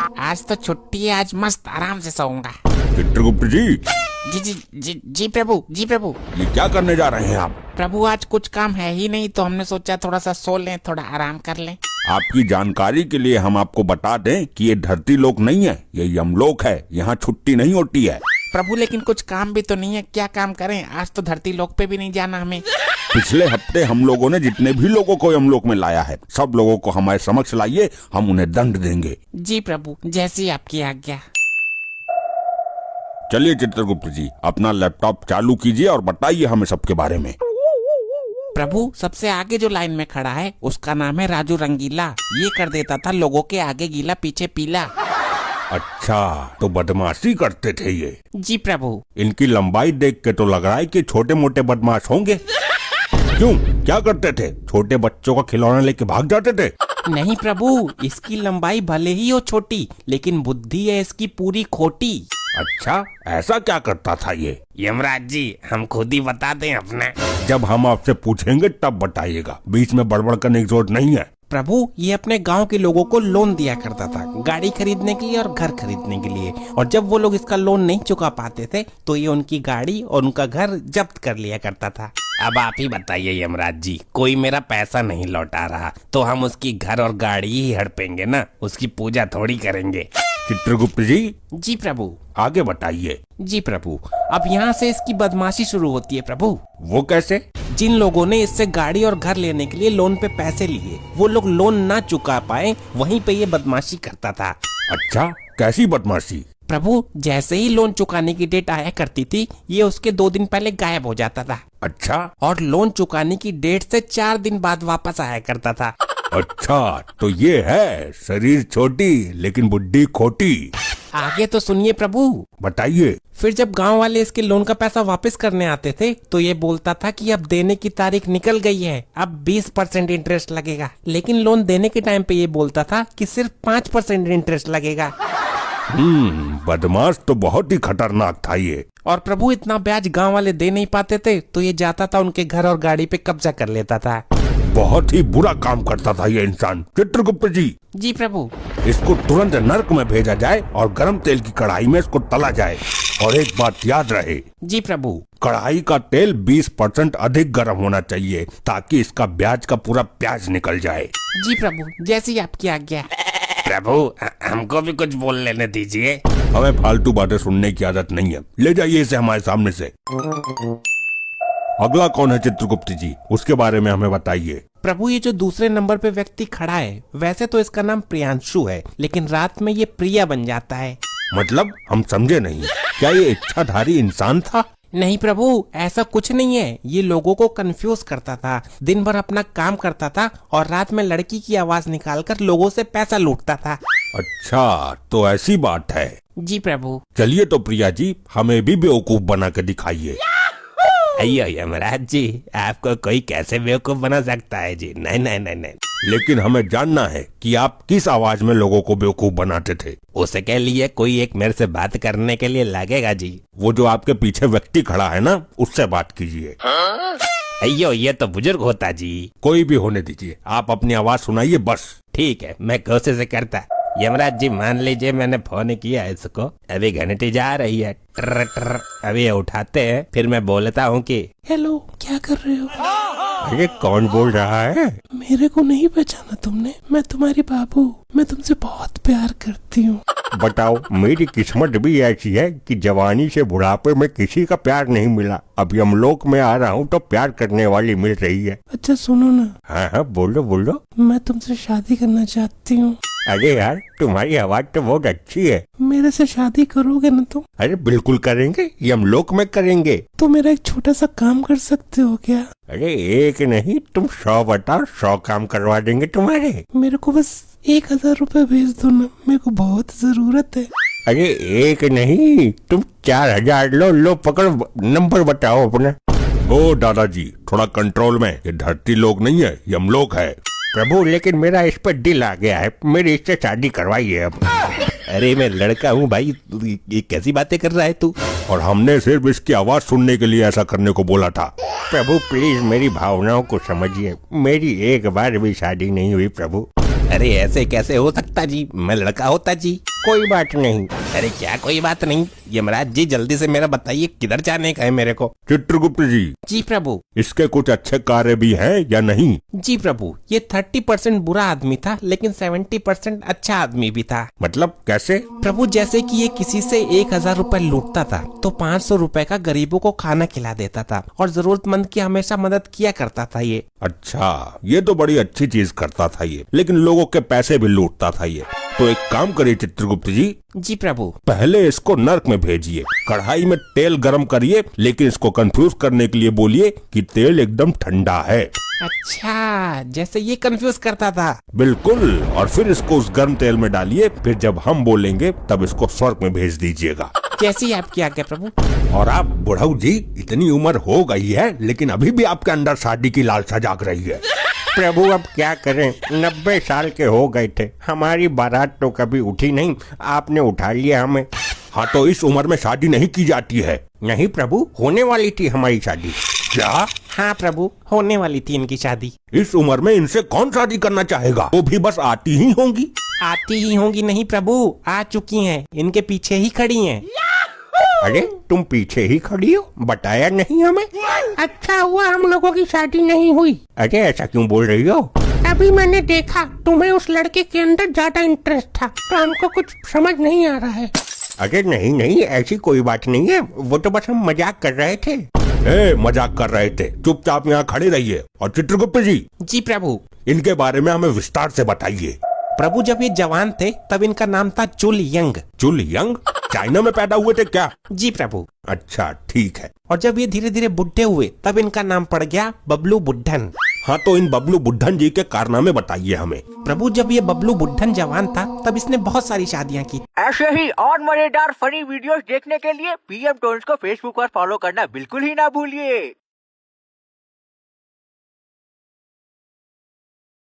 आज तो छुट्टी है, आज मस्त आराम से सोऊंगा। चित्रगुप्त जी, जी जी जी जी प्रभु, जी प्रभु। ये क्या करने जा रहे हैं आप? प्रभु आज कुछ काम है ही नहीं, तो हमने सोचा थोड़ा सा सो लें, थोड़ा आराम कर लें। आपकी जानकारी के लिए हम आपको बता दें कि ये धरती लोक नहीं है, ये यमलोक है। यहाँ छुट्टी नहीं होती है। प्रभु लेकिन कुछ काम भी तो नहीं है, क्या काम करें? आज तो धरती लोक पे भी नहीं जाना हमें। पिछले हफ्ते हम लोगों ने जितने भी लोगों को यमलोक में लाया है, सब लोगों को हमारे समक्ष लाइए, हम उन्हें दंड देंगे। जी प्रभु, जैसी आपकी आज्ञा। चलिए चित्रगुप्त जी, अपना लैपटॉप चालू कीजिए और बताइए हमें सबके बारे में। प्रभु सबसे आगे जो लाइन में खड़ा है उसका नाम है राजू रंगीला। ये कर देता था लोगों के आगे गीला पीछे पीला। अच्छा, तो बदमाशी करते थे ये? जी प्रभु। इनकी लंबाई देख के तो लग रहा है कि छोटे मोटे बदमाश होंगे। क्यों, क्या करते थे? छोटे बच्चों का खिलौना लेके भाग जाते थे? नहीं प्रभु, इसकी लंबाई भले ही हो छोटी, लेकिन बुद्धि है इसकी पूरी खोटी। अच्छा, ऐसा क्या करता था ये? यमराज जी हम खुद ही बता दें अपना। जब हम आपसे पूछेंगे तब बताइएगा, बीच में बड़बड़ करने की जरूरत नहीं है। प्रभु ये अपने गांव के लोगों को लोन दिया करता था, गाड़ी खरीदने के लिए और घर खरीदने के लिए, और जब वो लोग इसका लोन नहीं चुका पाते थे तो ये उनकी गाड़ी और उनका घर जब्त कर लिया करता था। अब आप ही बताइए यमराज जी, कोई मेरा पैसा नहीं लौटा रहा तो हम उसकी घर और गाड़ी ही हड़पेंगे ना, उसकी पूजा थोड़ी करेंगे। चित्रगुप्त जी। जी प्रभु। आगे बताइए। जी प्रभु, अब यहाँ से इसकी बदमाशी शुरू होती है प्रभु। वो कैसे? जिन लोगों ने इससे गाड़ी और घर लेने के लिए लोन पे पैसे लिए, वो लोग लोन ना चुका पाए, वहीं पे ये बदमाशी करता था। अच्छा, कैसी बदमाशी? प्रभु जैसे ही लोन चुकाने की डेट आया करती थी, ये उसके 2 दिन पहले गायब हो जाता था। अच्छा, और लोन चुकाने की डेट से 4 दिन बाद वापस आया करता था। अच्छा, तो ये है शरीर छोटी लेकिन बुद्धि खोटी। आगे तो सुनिए प्रभु। बताइए। फिर जब गांव वाले इसके लोन का पैसा वापस करने आते थे तो ये बोलता था कि अब देने की तारीख निकल गई है, अब 20% इंटरेस्ट लगेगा। लेकिन लोन देने के टाइम पे ये बोलता था कि सिर्फ 5% इंटरेस्ट लगेगा। बदमाश तो बहुत ही खतरनाक था ये। और प्रभु इतना ब्याज गांव वाले दे नहीं पाते थे तो ये जाता था उनके घर और गाड़ी पे कब्जा कर लेता था। बहुत ही बुरा काम करता था ये इंसान। चित्रगुप्त जी। जी प्रभु। इसको तुरंत नर्क में भेजा जाए और गरम तेल की कढ़ाई में इसको तला जाए। और एक बात याद रहे। जी प्रभु। कढ़ाई का तेल 20% अधिक गर्म होना चाहिए ताकि इसका ब्याज का पूरा प्याज निकल जाए। जी प्रभु, जैसी आपकी आज्ञा। प्रभु हमको भी कुछ बोल लेने दीजिए। हमें फालतू बातें सुनने की आदत नहीं है, ले जाइए इसे हमारे सामने से। अगला कौन है चित्रगुप्त जी, उसके बारे में हमें बताइए। प्रभु ये जो दूसरे नंबर पे व्यक्ति खड़ा है, वैसे तो इसका नाम प्रियांशु है, लेकिन रात में ये प्रिया बन जाता है। मतलब हम समझे नहीं, क्या ये इच्छाधारी इंसान था? नहीं प्रभु, ऐसा कुछ नहीं है। ये लोगों को कंफ्यूज करता था, दिन भर अपना काम करता था और रात में लड़की की आवाज निकालकर लोगों से पैसा लूटता था। अच्छा, तो ऐसी बात है। जी प्रभु। चलिए तो प्रिया जी, हमें भी बेवकूफ बना के दिखाइए। अयो यमराज जी, आपको कोई कैसे बेवकूफ बना सकता है जी? नहीं नहीं नहीं नहीं। लेकिन हमें जानना है कि आप किस आवाज में लोगों को बेवकूफ बनाते थे। उसके लिए कोई एक मेरे से बात करने के लिए लगेगा जी। वो जो आपके पीछे व्यक्ति खड़ा है ना, उससे बात कीजिए। अयो ये तो बुजुर्ग होता जी। कोई भी होने दीजिए, आप अपनी आवाज सुनाइए बस। ठीक है, मैं कोशिश करता। यमराज जी मान लीजिए मैंने फोन किया इसको, अभी घंटी जा रही है, ट्र ट्र, अभी उठाते हैं, फिर मैं बोलता हूँ कि हेलो, क्या कर रहे हो? ये कौन बोल रहा है? मेरे को नहीं पहचाना तुमने? मैं तुम्हारी बाबू, मैं तुमसे बहुत प्यार करती हूँ। बताओ, मेरी किस्मत भी ऐसी है कि जवानी से बुढ़ापे में किसी का प्यार नहीं मिला। अब यमलोक में आ रहा हूँ तो प्यार करने वाली मिल रही है। अच्छा सुनो ना। हाँ हाँ, बोलो बोलो। मैं तुमसे शादी करना चाहती हूँ। अरे यार, तुम्हारी आवाज तो बहुत अच्छी है। मेरे से शादी करोगे ना तुम? अरे बिल्कुल करेंगे, यमलोक में करेंगे। तो मेरा एक छोटा सा काम कर सकते हो क्या? अरे एक नहीं, तुम 100 बताओ, 100 काम करवा देंगे तुम्हारे। मेरे को बस 1000 रुपए भेज दो ना, मेरे को बहुत जरूरत है। अरे एक नहीं, तुम 4000 लो। लो पकड़ो, नंबर बताओ अपना। ओ दादाजी, थोड़ा कंट्रोल में, ये धरती लोक नहीं है, यमलोक है। प्रभु लेकिन मेरा इस पर दिल आ गया है, मेरी इससे शादी करवाइए अब। अरे मैं लड़का हूँ भाई, ये कैसी बातें कर रहा है तू? और हमने सिर्फ इसकी आवाज सुनने के लिए ऐसा करने को बोला था। प्रभु प्लीज मेरी भावनाओं को समझिए, मेरी एक बार भी शादी नहीं हुई प्रभु। अरे ऐसे कैसे हो सकता जी, मैं लड़का होता जी। कोई बात नहीं। अरे क्या कोई बात नहीं, यमराज जी जल्दी से मेरा बताइए किधर जाने का है मेरे को। चित्रगुप्त जी, जी प्रभु। इसके कुछ अच्छे कार्य भी हैं या नहीं? जी प्रभु, ये 30% बुरा आदमी था लेकिन 70% अच्छा आदमी भी था। मतलब कैसे? प्रभु जैसे कि ये किसी से 1000 रुपए लूटता था तो 500 रुपए का गरीबों को खाना खिला देता था और जरूरतमंद की हमेशा मदद किया करता था ये। अच्छा, ये तो बड़ी अच्छी चीज करता था ये, लेकिन लोगों के पैसे भी लूटता था ये। तो एक काम करिए चित्रगुप्त जी, जी प्रभु। पहले इसको नर्क में भेजिए, कढ़ाई में तेल गरम करिए, लेकिन इसको कंफ्यूज करने के लिए बोलिए कि तेल एकदम ठंडा है। अच्छा, जैसे ये कंफ्यूज करता था। बिल्कुल, और फिर इसको उस गर्म तेल में डालिए, फिर जब हम बोलेंगे तब इसको स्वर्ग में भेज दीजिएगा। जैसी आपकी आज्ञा प्रभु। और आप बुढ़ऊ जी, इतनी उम्र हो गई है लेकिन अभी भी आपके अंदर शादी की लालसा जाग रही है। प्रभु अब क्या करें, 90 साल के हो गए थे, हमारी बारात तो कभी उठी नहीं, आपने उठा लिया हमें। हाँ तो इस उम्र में शादी नहीं की जाती है। नहीं प्रभु, होने वाली थी हमारी शादी। क्या? हाँ प्रभु, होने वाली थी इनकी शादी। इस उम्र में इनसे कौन शादी करना चाहेगा? वो भी बस आती ही होंगी। आती ही होंगी नहीं प्रभु, आ चुकी हैं, इनके पीछे ही खड़ी हैं। अरे तुम पीछे ही खड़ी हो, बताया नहीं हमें। अच्छा हुआ हम लोगों की शादी नहीं हुई। अरे ऐसा क्यों बोल रही हो? अभी मैंने देखा तुम्हें उस लड़के के अंदर ज्यादा इंटरेस्ट था, तो हमको कुछ समझ नहीं आ रहा है। अरे नहीं नहीं, ऐसी कोई बात नहीं है, वो तो बस हम मजाक कर रहे थे। मजाक कर रहे थे, चुपचाप यहाँ खड़े रहिए। और चित्रगुप्त जी, जी प्रभु। इनके बारे में हमें विस्तार से बताइए। प्रभु जब ये जवान थे तब इनका नाम था चुल यंग। चुल यंग? चाइना में पैदा हुए थे क्या? जी प्रभु। अच्छा ठीक है। और जब ये धीरे धीरे बुढ़े हुए तब इनका नाम पड़ गया बबलू बुढ़न। हाँ तो इन बबलू बुढ़न जी के कारनामे बताइए हमें। प्रभु जब ये बबलू बुढ़न जवान था तब इसने बहुत सारी शादियाँ की। ऐसे ही और मजेदार फनी वीडियोस देखने के लिए पीएम टोन्स को फेसबुक पर फॉलो करना बिल्कुल ही ना भूलिए।